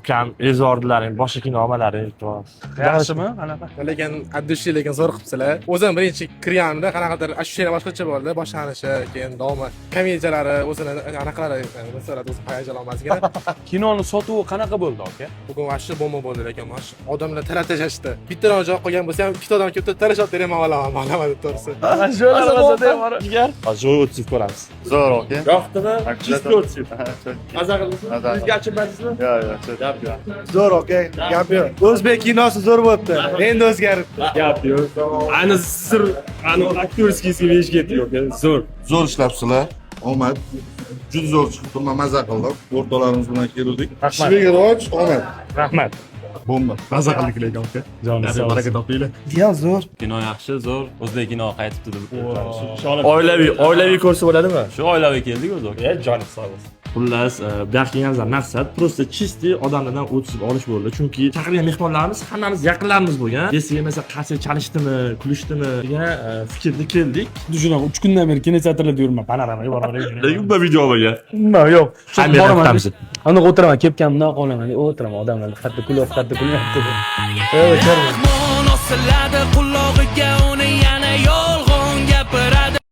Kam ezordilaring, boshqa kinomalaring iltimos. Yaxshimi? Qanaqa? Lekin addushi lekin zo'r qilibsizlar. O'zim birinchi kirganimda qanaqadir ashula boshqacha bo'ldi, boshlanishi, keyin davomi komedijalari o'zini anaqalari masalan o'zi hayajonlanmasligini. Kinoni sotuvi qanaqa bo'ldi aka? Bugun vashshi bomba bo'ldi lekin vashshi. Odamlar taratishashdi. Bittadan joy qolgan bo'lsa ham ikkita odam kelib tarashib beraman olaman, ma'lumot to'g'risi. Sho'lar bo'lsa ham Jigar, joy o'tib ko'ramiz. Zo'r aka. Yoqdimi? Chizga o'tib. Maza qildingizmi? Maza. Sizga achibmaysizmi? Yo'q, Gap. zo'r aka. Gap yo'q. O'zbek kinosi zo'r bo'libdi. Endi o'zgaribdi. Gap yo'q. Ani sir, ani aktyorskiy sevishga yo'q. Zo'r. Zo'r ishlabsizlar. Omad. Juda zo'r chiqibdi. Men maza qildim. O'rtoqlarimiz bilan keldik. Ishiga rivoj, omad. Rahmat. Bomba. maza qildik lekin aka. Joningiz sog' bo'lsin. Topinglar. Ya zo'r. Kino yaxshi, zo'r. O'zbek kino qaytibdi deb. Oilaviy ko'rsa bo'ladimi? Shu oilaviy keldik o'zi. Joningiz sog' bo'lsin. Xullas, bu yoqqa kelganimizdan maqsad prosta chisti odamlardan o'tkazib olish bo'ldi. Chunki chaqirgan mehmonlarimiz hammamiz yaqinlarimiz bo'lgan. Esiga mesela qarshi chalishdimi, kulishdimi degan fikrga keldik. Shunaqa 3 kundan beri kinoteatrlarda yurman. Panorama yuboraveraymi? Lekin bu video bo'lgan. Nima yo'q. Qanday qilamiz? Aniq o'tiraman, kepkamdan qolaman. O'tiraman odamlar qayerda kulyapti. Mehmon osiladi qulog'iga uni yana yolg'on gapiradi.